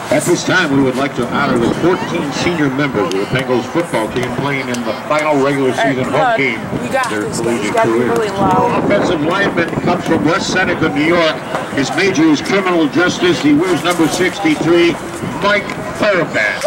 At this time, we would like to honor the 14 senior members of the Bengals football team playing in the final regular season home game of their collegiate career. Offensive lineman comes from West Seneca, New York. His major is criminal justice. He wears number 63, Mike Farabat.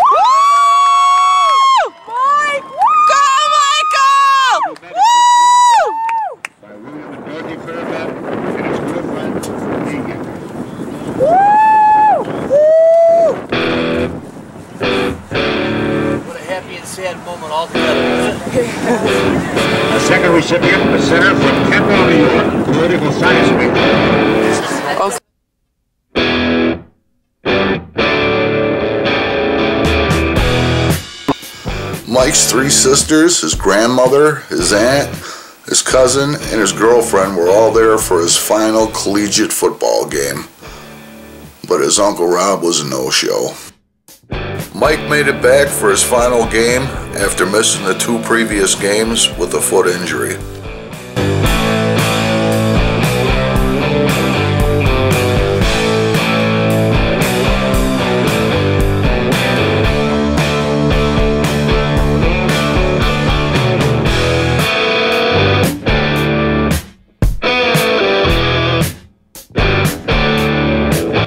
Sad moment altogether. The second recipient, a center from Kenmore, New York, political science major. Mike's three sisters, his grandmother, his aunt, his cousin, and his girlfriend were all there for his final collegiate football game. But his Uncle Rob was a no-show. Mike made it back for his final game after missing the two previous games with a foot injury.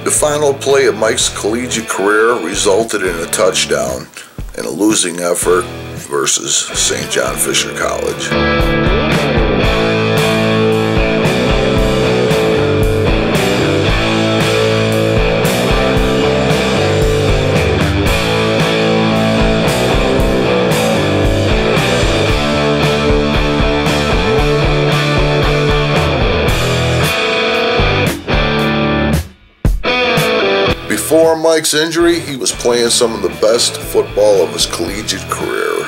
The final play of Mike's collegiate career resulted in a touchdown in a losing effort versus St. John Fisher College. Before Mike's injury, he was playing some of the best football of his collegiate career.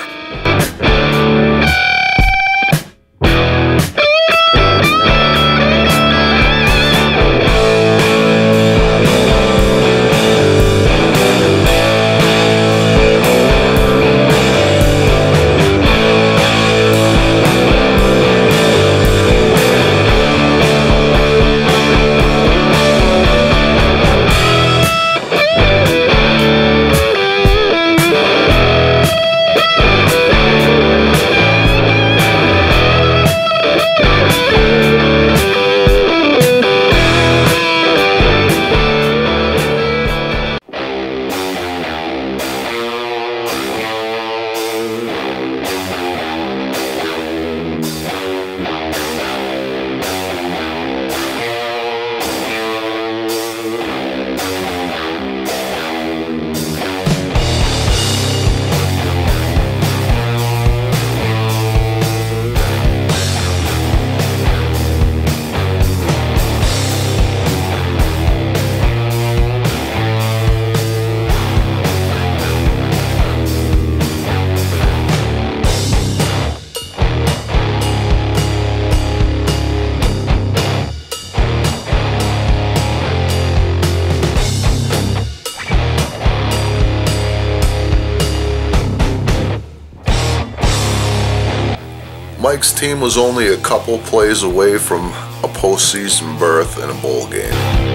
Mike's team was only a couple plays away from a postseason berth in a bowl game.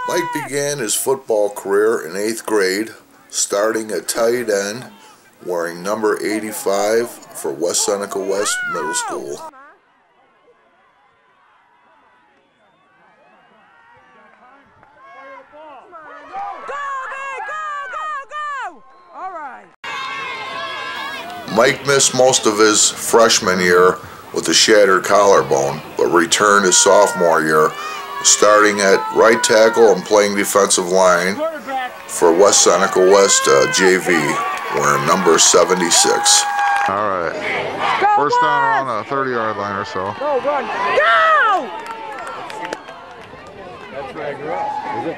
Mike began his football career in 8th grade, starting at tight end, wearing number 85 for West Seneca West Middle School. Mike missed most of his freshman year with a shattered collarbone, but returned his sophomore year, starting at right tackle and playing defensive line for West Seneca West JV, wearing number 76. All right. First down on a 30-yard line or so. Go, run. Go! That's where I grew up. Is it?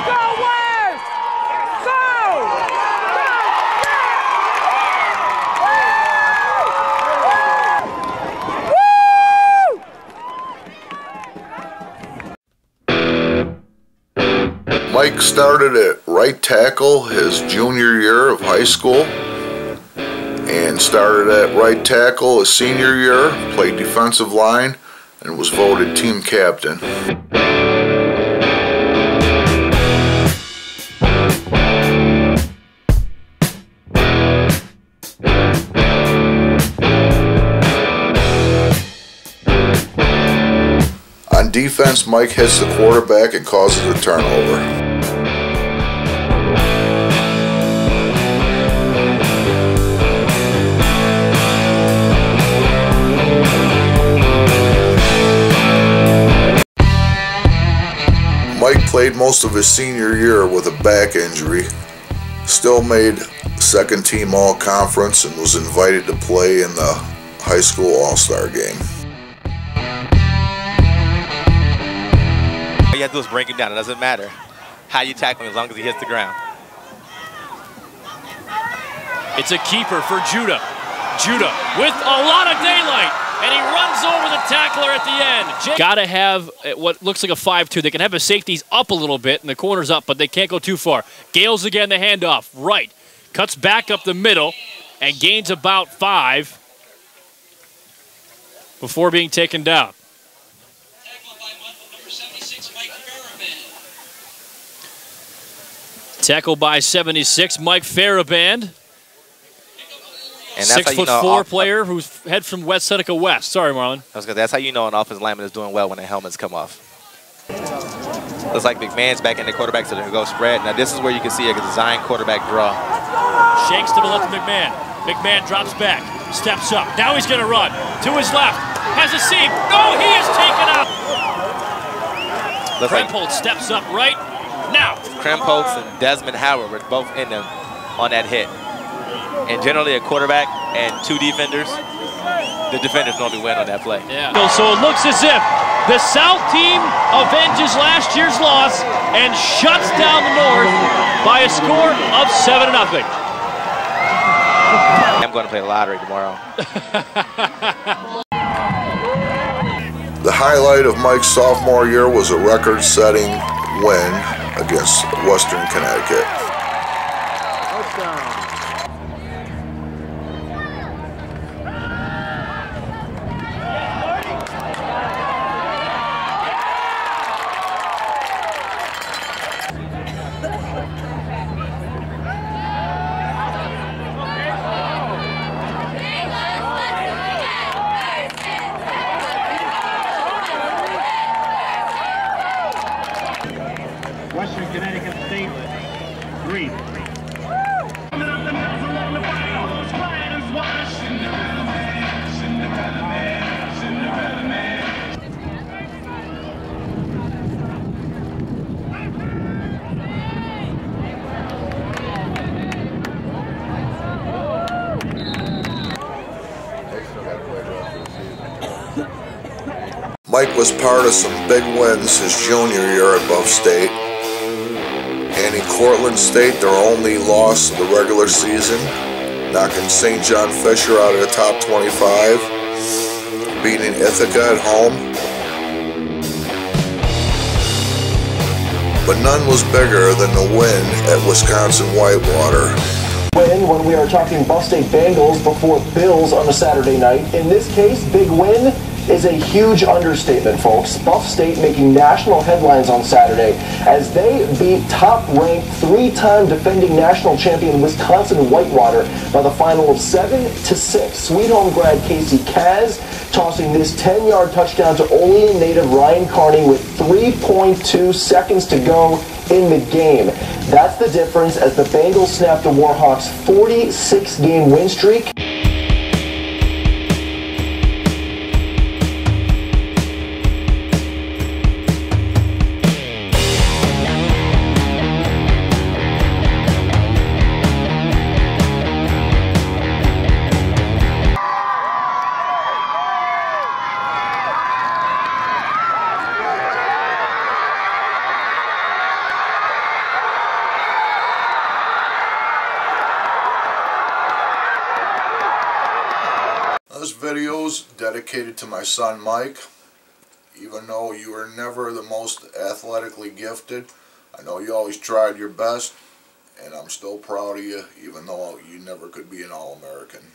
Go, West! Go! Mike started at right tackle his junior year of high school and started at right tackle his senior year, played defensive line, and was voted team captain. On defense, Mike hits the quarterback and causes a turnover. Mike played most of his senior year with a back injury, still made second team all-conference and was invited to play in the high school all-star game. All you have to do is break him down. It doesn't matter how you tackle him as long as he hits the ground. It's a keeper for Judah. Judah with a lot of daylight, and he runs over the tackler at the end. Got to have what looks like a 5-2. They can have his safeties up a little bit and the corners up, but they can't go too far. Gales again, the handoff. Right. Cuts back up the middle and gains about 5 before being taken down. Tackle by 76, Mike Faraband. And that's 6'4" player who's head from West Seneca West. Sorry, Marlon. That's how you know an offensive lineman is doing well when their helmets come off. Looks like McMahon's back in the quarterback, so they're going to go spread. Now this is where you can see a design quarterback draw. Shakes to the left of McMahon. McMahon drops back, steps up. Now he's going to run. To his left. Has a seam. No, he is taken out. Krempholz steps up right now. Krempholz and Desmond Howard were both in them on that hit. And generally a quarterback and 2 defenders, the defenders normally win on that play. Yeah. So it looks as if the South team avenges last year's loss and shuts down the North by a score of 7-0. I'm going to play the lottery tomorrow. The highlight of Mike's sophomore year was a record-setting win against Western Connecticut. Western Connecticut State, 3. Mike was part of some big wins his junior year at Buff State. And in Cortland State, their only loss of the regular season, knocking St. John Fisher out of the top 25, beating Ithaca at home. But none was bigger than the win at Wisconsin Whitewater. Win when we are talking Buff State Bengals before Bills on a Saturday night. In this case, big win is a huge understatement, folks. Buff State making national headlines on Saturday as they beat top-ranked, three-time defending national champion Wisconsin Whitewater by the final of 7-6. Sweet Home grad Casey Kaz tossing this 10-yard touchdown to Olean native Ryan Carney with 3.2 seconds to go in the game. That's the difference as the Bengals snapped the Warhawks' 46-game win streak. This video's dedicated to my son Mike. Even though you were never the most athletically gifted, I know you always tried your best, and I'm still proud of you, even though you never could be an All-American.